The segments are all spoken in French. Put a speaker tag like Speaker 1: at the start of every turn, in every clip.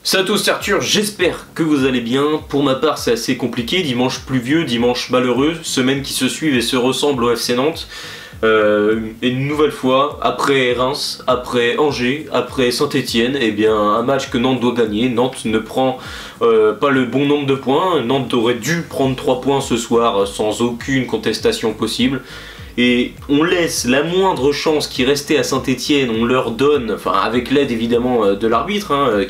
Speaker 1: Salut à tous, c'est Arthur, j'espère que vous allez bien. Pour ma part, c'est assez compliqué. Dimanche pluvieux, dimanche malheureux, semaine qui se suivent et se ressemblent au FC Nantes. Et une nouvelle fois, après Reims, après Angers, après Saint-Etienne, eh bien un match que Nantes doit gagner. Nantes ne prend pas le bon nombre de points. Nantes aurait dû prendre 3 points ce soir sans aucune contestation possible. Et on laisse la moindre chance qui restait à Saint-Etienne, on leur donne, enfin avec l'aide évidemment de l'arbitre,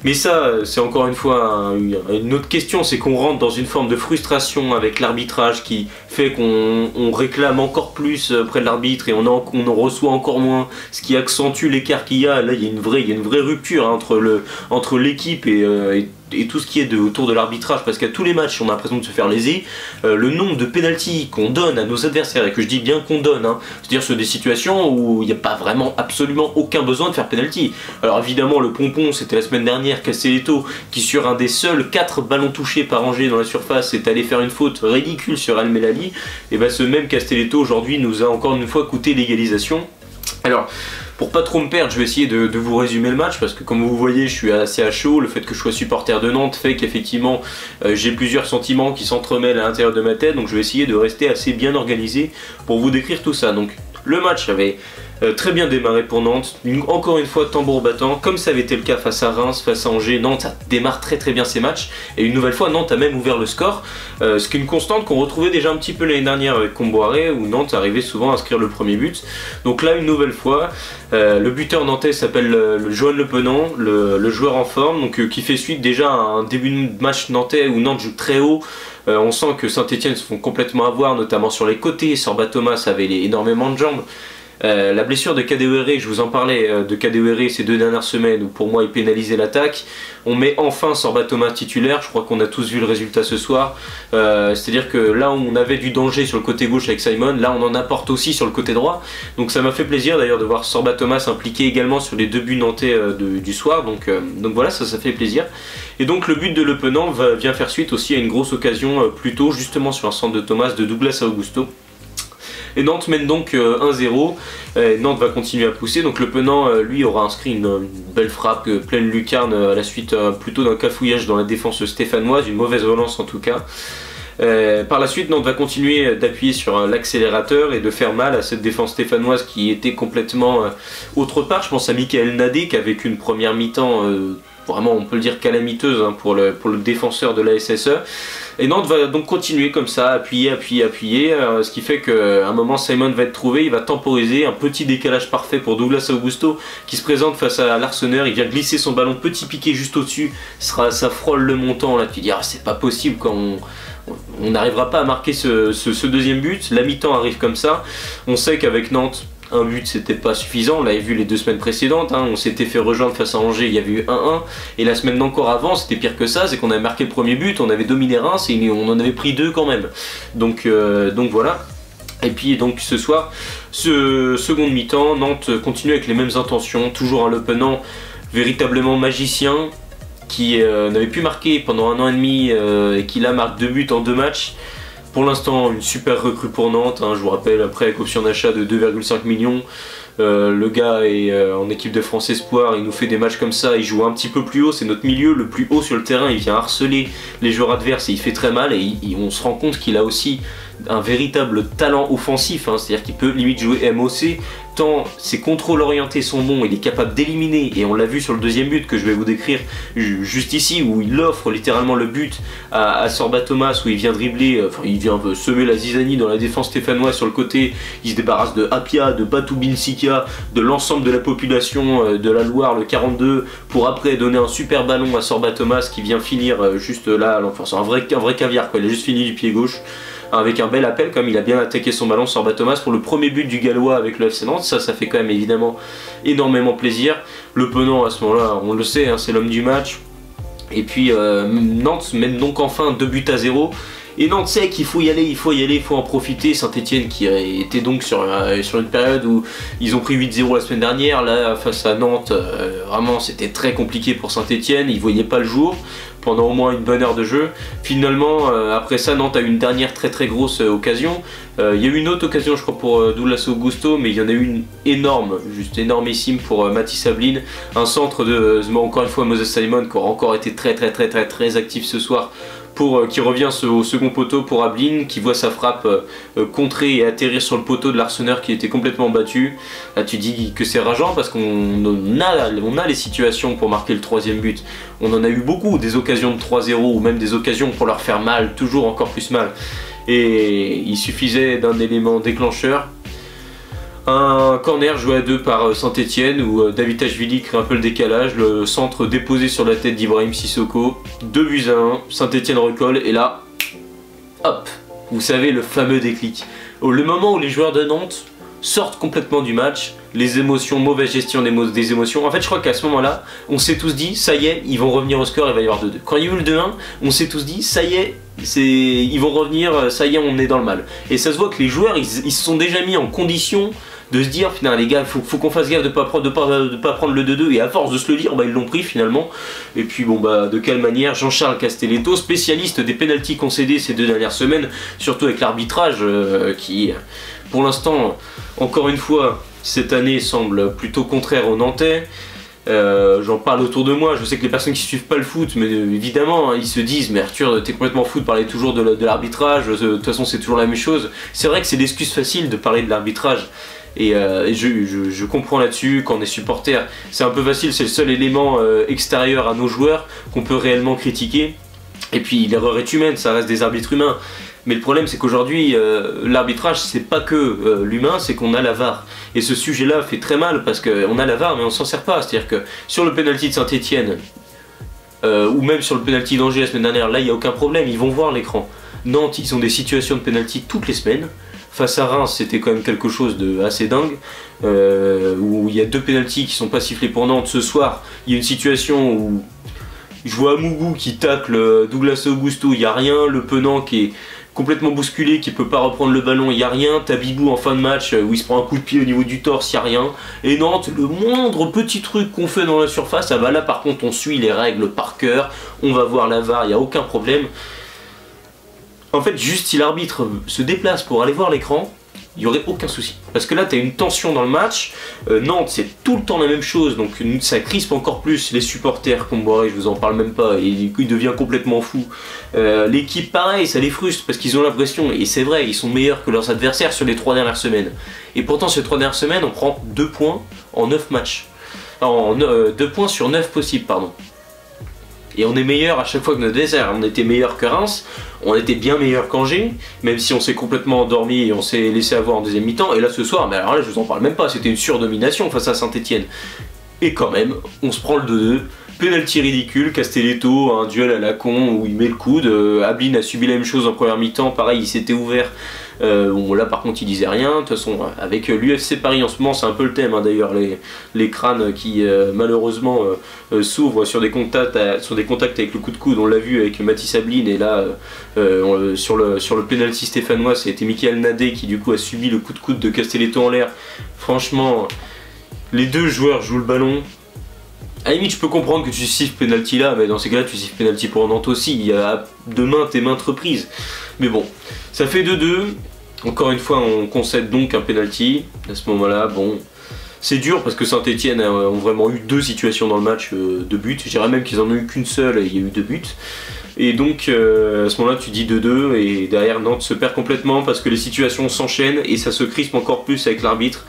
Speaker 1: mais ça, c'est encore une fois une autre question, c'est qu'on rentre dans une forme de frustration avec l'arbitrage qui fait qu'on réclame encore plus près de l'arbitre et on en reçoit encore moins, ce qui accentue l'écart qu'il y a. Là, il y a une vraie rupture entre l'équipe et tout ce qui est autour de l'arbitrage, parce qu'à tous les matchs, on a l'impression de se faire léser. Le nombre de pénaltys qu'on donne à nos adversaires, et que je dis bien qu'on donne, c'est-à-dire sur des situations où il n'y a pas vraiment absolument aucun besoin de faire pénalty. Alors évidemment, le pompon, c'était la semaine dernière, Castelletto, qui sur un des seuls 4 ballons touchés par Angers dans la surface est allé faire une faute ridicule sur Al Melali. Et bien ce même Castelletto aujourd'hui nous a encore une fois coûté l'égalisation. Alors, pour pas trop me perdre, je vais essayer de vous résumer le match parce que comme vous voyez, je suis assez à chaud. Le fait que je sois supporter de Nantes fait qu'effectivement j'ai plusieurs sentiments qui s'entremêlent à l'intérieur de ma tête, donc je vais essayer de rester assez bien organisé pour vous décrire tout ça. Donc le match avait très bien démarré pour Nantes, encore une fois tambour battant, comme ça avait été le cas face à Reims, face à Angers. Nantes ça démarre très bien ses matchs, et une nouvelle fois Nantes a même ouvert le score, ce qui est une constante qu'on retrouvait déjà un petit peu l'année dernière avec Comboiré, où Nantes arrivait souvent à inscrire le premier but. Donc là une nouvelle fois, le buteur nantais s'appelle Johan Le Penant, le joueur en forme, donc, qui fait suite déjà à un début de match nantais où Nantes joue très haut. On sent que Saint-Etienne se font complètement avoir, notamment sur les côtés. Sorba Thomas avait énormément de jambes. La blessure de Kadewere, je vous en parlais de Kadewere ces 2 dernières semaines où pour moi il pénalisait l'attaque. On met enfin Sorba Thomas titulaire, je crois qu'on a tous vu le résultat ce soir. C'est-à-dire que là où on avait du danger sur le côté gauche avec Simon, là on en apporte aussi sur le côté droit. Donc ça m'a fait plaisir d'ailleurs de voir Sorba Thomas impliqué également sur les 2 buts nantais du soir. Donc voilà, ça fait plaisir. Et donc le but de Le Penant vient faire suite aussi à une grosse occasion plus tôt, justement sur un centre de Thomas de Douglas Augusto. Et Nantes mène donc 1-0, Nantes va continuer à pousser, donc Le Penant lui aura inscrit une belle frappe pleine lucarne à la suite plutôt d'un cafouillage dans la défense stéphanoise, une mauvaise relance en tout cas. Par la suite, Nantes va continuer d'appuyer sur l'accélérateur et de faire mal à cette défense stéphanoise qui était complètement autre part. Je pense à Michael Nadé qui a vécu une première mi-temps vraiment, on peut le dire, calamiteuse pour le défenseur de la SSE. Et Nantes va donc continuer comme ça, appuyer, ce qui fait qu'à un moment Simon va être trouvé, il va temporiser, un petit décalage parfait pour Douglas Augusto qui se présente face à l'Arseneur, il vient glisser son ballon, petit piqué juste au-dessus, ça frôle le montant, là tu dis c'est pas possible quand on n'arrivera pas à marquer ce deuxième but. La mi-temps arrive comme ça, on sait qu'avec Nantes, un but c'était pas suffisant, on l'avait vu les 2 semaines précédentes, on s'était fait rejoindre face à Angers, il y avait eu 1-1, et la semaine d'encore avant c'était pire que ça, c'est qu'on avait marqué le premier but, on avait dominé Reims et on en avait pris 2 quand même, donc voilà. Et puis donc ce soir, seconde mi-temps, Nantes continue avec les mêmes intentions, toujours un Le Penant véritablement magicien, qui n'avait plus marqué pendant 1 an et demi et qui là marque 2 buts en 2 matchs. Pour l'instant, une super recrue pour Nantes, je vous rappelle, après avec option d'achat de 2,5 millions. Le gars est en équipe de France Espoir, il nous fait des matchs comme ça, il joue un petit peu plus haut, c'est notre milieu le plus haut sur le terrain, il vient harceler les joueurs adverses et il fait très mal, et on se rend compte qu'il a aussi un véritable talent offensif, c'est-à-dire qu'il peut limite jouer MOC, tant ses contrôles orientés sont bons, il est capable d'éliminer, et on l'a vu sur le deuxième but que je vais vous décrire juste ici, où il offre littéralement le but à Sorba Thomas, où il vient dribbler, il vient semer la zizanie dans la défense stéphanoise sur le côté, il se débarrasse de Apia, de Batoubin Sika, de l'ensemble de la population de la Loire, le 42, pour après donner un super ballon à Sorba Thomas qui vient finir juste là, enfin c'est un vrai caviar quoi, il a juste fini du pied gauche. Avec un bel appel, comme il a bien attaqué son ballon Sorba Thomas pour le premier but du Gallois avec le FC Nantes, ça fait quand même évidemment énormément plaisir. Le Penant à ce moment-là, on le sait, c'est l'homme du match. Et puis Nantes mène donc enfin 2 buts à 0. Et Nantes sait qu'il faut y aller, il faut en profiter. Saint-Etienne qui était donc sur une période où ils ont pris 8-0 la semaine dernière, là face à Nantes, vraiment c'était très compliqué pour Saint-Etienne, ils voyaient pas le jour pendant au moins une bonne heure de jeu. Finalement, après ça, Nantes a eu une dernière très grosse occasion. Il y a eu une autre occasion, je crois, pour Douglas Augusto, mais il y en a eu une énorme, juste énormissime pour Mathis Ablin. Un centre de, encore une fois, Moses Simon, qui aura encore été très actif ce soir, qui revient au second poteau pour Ablin, qui voit sa frappe contrer et atterrir sur le poteau de l'Arseneur qui était complètement battu. Là tu dis que c'est rageant parce qu'on a les situations pour marquer le troisième but. On en a eu beaucoup, des occasions de 3-0 ou même des occasions pour leur faire mal, toujours encore plus mal. Et il suffisait d'un élément déclencheur. Un corner joué à 2 par Saint-Etienne où David Tachvili crée un peu le décalage, le centre déposé sur la tête d'Ibrahim Sissoko, 2-1, Saint-Etienne recolle et là, hop, vous savez le fameux déclic. Le moment où les joueurs de Nantes sortent complètement du match, les émotions, mauvaise gestion des émotions. En fait, je crois qu'à ce moment-là, on s'est tous dit, ça y est, ils vont revenir au score, il va y avoir 2-2. Quand il y a eu le 2-1, on s'est tous dit, ça y est, ils vont revenir, ça y est, on est dans le mal. Et ça se voit que les joueurs, ils se sont déjà mis en condition de se dire, finalement, les gars, faut qu'on fasse gaffe de pas prendre le 2-2, et à force de se le dire, bah, ils l'ont pris finalement. Et puis bon bah de quelle manière, Jean-Charles Castelletto, spécialiste des pénaltys concédés ces 2 dernières semaines, surtout avec l'arbitrage qui, pour l'instant, encore une fois, cette année semble plutôt contraire aux Nantais. J'en parle autour de moi, je sais que les personnes qui suivent pas le foot, mais évidemment, hein, ils se disent, mais Arthur, t'es complètement fou de parler toujours de l'arbitrage, de toute façon c'est toujours la même chose. C'est vrai que c'est l'excuse facile de parler de l'arbitrage. Et je comprends là-dessus, quand on est supporter, c'est un peu facile, c'est le seul élément extérieur à nos joueurs qu'on peut réellement critiquer. Et puis l'erreur est humaine, ça reste des arbitres humains. Mais le problème c'est qu'aujourd'hui, l'arbitrage c'est pas que l'humain, c'est qu'on a la VAR. Et ce sujet-là fait très mal parce qu'on a la VAR mais on s'en sert pas. C'est-à-dire que sur le penalty de Saint-Etienne, ou même sur le penalty d'Angers la semaine dernière, là il n'y a aucun problème, ils vont voir l'écran. Nantes, ils ont des situations de penalty toutes les semaines. Face à Reims, c'était quand même quelque chose de assez dingue, où il y a 2 pénaltys qui sont pas sifflés pour Nantes. Ce soir, il y a une situation où je vois Amougou qui tacle Douglas Augusto, il n'y a rien, le Penant qui est complètement bousculé, qui peut pas reprendre le ballon, il n'y a rien, Tabibou en fin de match où il se prend un coup de pied au niveau du torse, il n'y a rien. Et Nantes, le moindre petit truc qu'on fait dans la surface, ah bah là par contre on suit les règles par cœur, on va voir la VAR, il n'y a aucun problème. En fait, juste si l'arbitre se déplace pour aller voir l'écran, il n'y aurait aucun souci. Parce que là, tu as une tension dans le match. Nantes, c'est tout le temps la même chose, donc ça crispe encore plus les supporters. Comboiré, je vous en parle même pas, et du coup, il devient complètement fou. L'équipe, pareil, ça les frustre parce qu'ils ont l'impression, et c'est vrai, ils sont meilleurs que leurs adversaires sur les 3 dernières semaines. Et pourtant, sur les 3 dernières semaines, on prend 2 points en 9 matchs. Enfin, 2 points sur 9 possibles, pardon. Et on est meilleur à chaque fois que notre adversaire. On était meilleur que Reims, on était bien meilleur qu'Angers, même si on s'est complètement endormi et on s'est laissé avoir en deuxième mi-temps. Et là ce soir, mais alors là je vous en parle même pas, c'était une surdomination face à Saint-Etienne. Et quand même, on se prend le 2-2. Penalty ridicule, Castelletto, un duel à la con où il met le coude. Ablin a subi la même chose en première mi-temps, pareil, il s'était ouvert. Bon, là par contre il disait rien. De toute façon, avec l'UFC Paris en ce moment, c'est un peu le thème hein, d'ailleurs, les crânes qui malheureusement s'ouvrent sur des contacts avec le coup de coude. On l'a vu avec Mathis Ablin, et là sur le penalty stéphanois, c'était Michael Nadé qui du coup a subi le coup de coude de Castelletto en l'air. Franchement, les deux joueurs jouent le ballon. À la limite, je peux comprendre que tu siffles penalty là, mais dans ces cas-là, tu siffles penalty pour Nantes aussi. Il y a de maintes reprises. Mais bon, ça fait 2-2. Encore une fois, on concède donc un penalty. À ce moment-là, bon, c'est dur parce que Saint-Etienne ont vraiment eu 2 situations dans le match de but. Je dirais même qu'ils en ont eu qu'une seule et il y a eu 2 buts. Et donc, à ce moment-là, tu dis 2-2 et derrière, Nantes se perd complètement parce que les situations s'enchaînent et ça se crispe encore plus avec l'arbitre.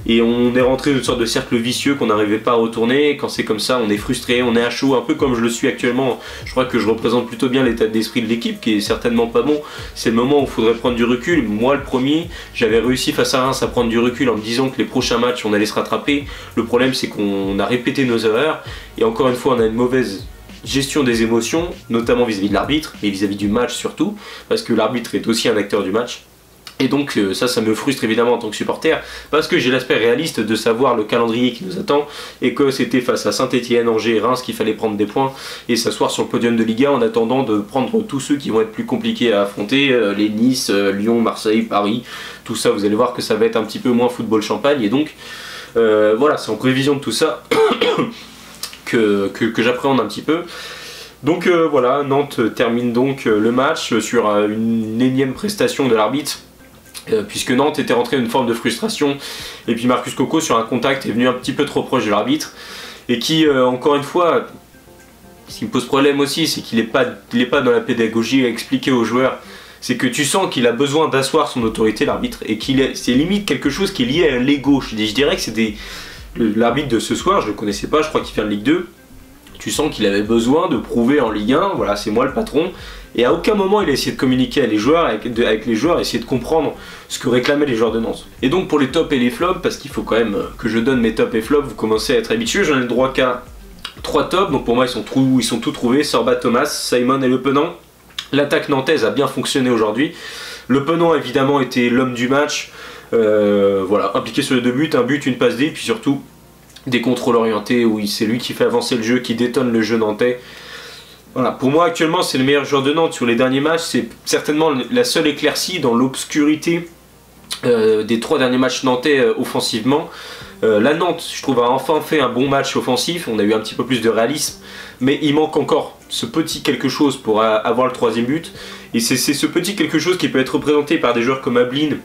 Speaker 1: Et on est rentré dans une sorte de cercle vicieux qu'on n'arrivait pas à retourner. Et quand c'est comme ça, on est frustré, on est à chaud, un peu comme je le suis actuellement. Je crois que je représente plutôt bien l'état d'esprit de l'équipe, qui est certainement pas bon. C'est le moment où il faudrait prendre du recul. Moi, le premier, j'avais réussi face à Reims à prendre du recul en me disant que les prochains matchs, on allait se rattraper. Le problème, c'est qu'on a répété nos erreurs. Et encore une fois, on a une mauvaise gestion des émotions, notamment vis-à-vis de l'arbitre, et vis-à-vis du match surtout, parce que l'arbitre est aussi un acteur du match. Et donc ça me frustre évidemment en tant que supporter, parce que j'ai l'aspect réaliste de savoir le calendrier qui nous attend, et que c'était face à Saint-Etienne, Angers et Reims qu'il fallait prendre des points, et s'asseoir sur le podium de Liga en attendant de prendre tous ceux qui vont être plus compliqués à affronter, les Nice, Lyon, Marseille, Paris, tout ça vous allez voir que ça va être un petit peu moins football champagne, et donc voilà, c'est en prévision de tout ça que j'appréhende un petit peu. Donc voilà, Nantes termine donc le match sur une énième prestation de l'arbitre, puisque Nantes était rentré dans une forme de frustration, et puis Marcus Coco sur un contact est venu un petit peu trop proche de l'arbitre, et qui encore une fois, ce qui me pose problème aussi, c'est qu'il n'est pas dans la pédagogie à expliquer aux joueurs, c'est que tu sens qu'il a besoin d'asseoir son autorité, l'arbitre, et c'est limite quelque chose qui est lié à l'ego. Je dirais que c'était l'arbitre de ce soir, je le connaissais pas, je crois qu'il fait en Ligue 2, tu sens qu'il avait besoin de prouver en Ligue 1, voilà, c'est moi le patron. Et à aucun moment il a essayé de communiquer avec les joueurs, essayer de comprendre ce que réclamaient les joueurs de Nantes. Et donc pour les tops et les flops, parce qu'il faut quand même que je donne mes tops et flops, vous commencez à être habitués, j'en ai le droit qu'à 3 tops, donc pour moi ils sont tout trouvés, Sorba, Thomas, Simon et Le Penant. L'attaque nantaise a bien fonctionné aujourd'hui. Le Penant évidemment était l'homme du match, voilà, impliqué sur les 2 buts, un but, une passe D, puis surtout des contrôles orientés où c'est lui qui fait avancer le jeu, qui détonne le jeu nantais. Voilà, pour moi actuellement c'est le meilleur joueur de Nantes sur les derniers matchs, c'est certainement la seule éclaircie dans l'obscurité des 3 derniers matchs nantais offensivement. La Nantes, je trouve, a enfin fait un bon match offensif, on a eu un petit peu plus de réalisme, mais il manque encore ce petit quelque chose pour avoir le 3e but, et c'est ce petit quelque chose qui peut être représenté par des joueurs comme Ablin,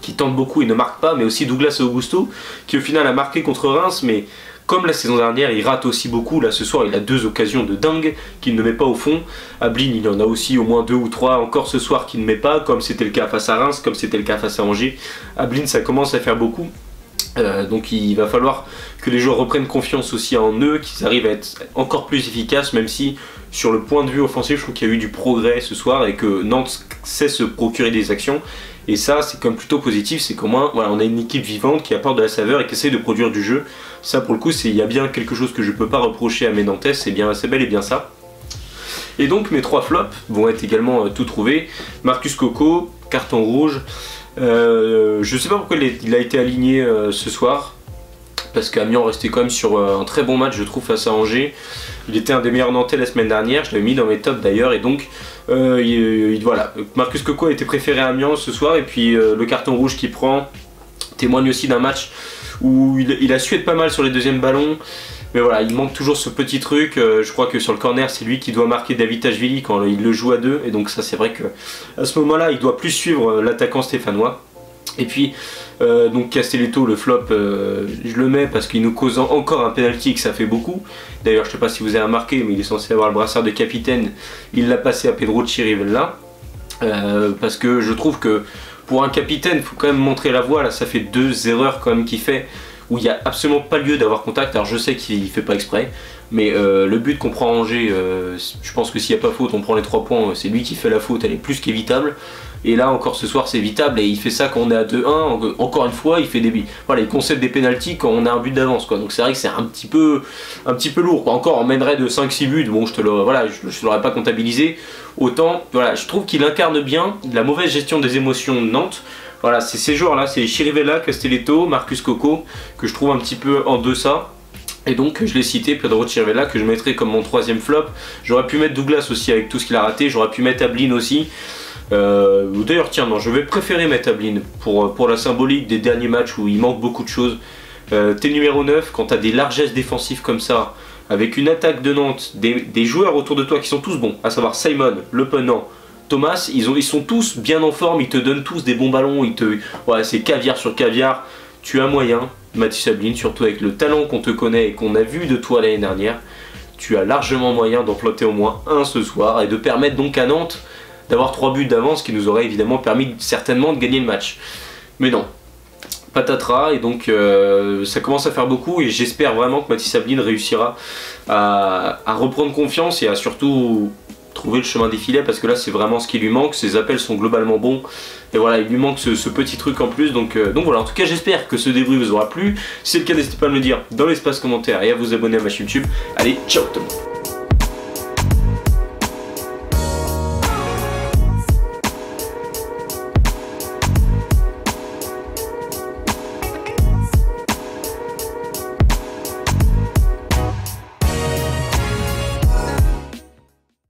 Speaker 1: qui tente beaucoup et ne marque pas, mais aussi Douglas Augusto, qui au final a marqué contre Reims, mais comme la saison dernière, il rate aussi beaucoup. Là, ce soir, il a 2 occasions de dingue qu'il ne met pas au fond. Ablin, il en a aussi au moins 2 ou 3 encore ce soir qu'il ne met pas, comme c'était le cas face à Reims, comme c'était le cas face à Angers. Ablin, ça commence à faire beaucoup. Donc il va falloir que les joueurs reprennent confiance aussi en eux, qu'ils arrivent à être encore plus efficaces, même si sur le point de vue offensif, je trouve qu'il y a eu du progrès ce soir et que Nantes sait se procurer des actions. Et ça, c'est comme plutôt positif, c'est qu'au moins voilà, on a une équipe vivante qui apporte de la saveur et qui essaie de produire du jeu. Ça, pour le coup, il y a bien quelque chose que je ne peux pas reprocher à mes Nantais, c'est bel et bien ça. Et donc mes 3 flops vont être également tout trouvés. Marcus Coco, carton rouge. Je sais pas pourquoi il a été aligné ce soir, parce qu'Amiens restait quand même sur un très bon match, je trouve, face à Angers. Il était un des meilleurs Nantais la semaine dernière, je l'avais mis dans mes tops d'ailleurs, et donc voilà, Marcus Coco a été préféré à Amiens ce soir, et puis le carton rouge qu'il prend témoigne aussi d'un match où il a su être pas mal sur les 2e ballons. Mais voilà, il manque toujours ce petit truc, je crois que sur le corner c'est lui qui doit marquer David Tachvili quand il le joue à 2, et donc ça c'est vrai que à ce moment là il doit plus suivre l'attaquant stéphanois. Et puis donc Castelletto, le flop, je le mets parce qu'il nous cause encore un penalty et que ça fait beaucoup. D'ailleurs je sais pas si vous avez remarqué, mais il est censé avoir le brassard de capitaine, il l'a passé à Pedro Chirivella, parce que je trouve que pour un capitaine il faut quand même montrer la voie. Là ça fait 2 erreurs quand même qu'il fait, où il n'y a absolument pas lieu d'avoir contact. Alors je sais qu'il ne fait pas exprès, mais le but qu'on prend à Angers, je pense que s'il n'y a pas faute, on prend les 3 points, c'est lui qui fait la faute, elle est plus qu'évitable. Et là encore ce soir c'est évitable, et il fait ça quand on est à 2-1, encore une fois il fait voilà, il concède des pénaltys quand on a un but d'avance, quoi. Donc c'est vrai que c'est un petit peu lourd, quoi. Encore on mènerait de 5-6 buts, bon je te l'aurais pas comptabilisé, autant voilà, je trouve qu'il incarne bien la mauvaise gestion des émotions de Nantes. Voilà, c'est ces joueurs-là, c'est Chirivella, Castelletto, Marcus Coco, que je trouve un petit peu en deçà. Et donc je l'ai cité, Pedro Chirivella, que je mettrais comme mon 3e flop. J'aurais pu mettre Douglas aussi avec tout ce qu'il a raté, j'aurais pu mettre Ablin aussi. D'ailleurs tiens, non, je vais préférer mettre Ablin pour la symbolique des derniers matchs où il manque beaucoup de choses. T'es numéro 9, quand t'as des largesses défensives comme ça, avec une attaque de Nantes, des joueurs autour de toi qui sont tous bons, à savoir Simon, Le Penant, Thomas, ils sont tous bien en forme, ils te donnent tous des bons ballons, ouais, c'est caviar sur caviar. Tu as moyen, Mathis Ablin, surtout avec le talent qu'on te connaît et qu'on a vu de toi l'année dernière, tu as largement moyen d'en plotter au moins un ce soir et de permettre donc à Nantes d'avoir 3 buts d'avance, qui nous aurait évidemment permis certainement de gagner le match. Mais non, patatras, et donc ça commence à faire beaucoup, et j'espère vraiment que Mathis Ablin réussira à reprendre confiance et à surtout trouver le chemin des filets, parce que là c'est vraiment ce qui lui manque. Ses appels sont globalement bons, et voilà, il lui manque ce petit truc en plus, donc voilà, en tout cas j'espère que ce débrief vous aura plu. Si c'est le cas, n'hésitez pas à me le dire dans l'espace commentaire et à vous abonner à ma chaîne YouTube. Allez, ciao tout le monde.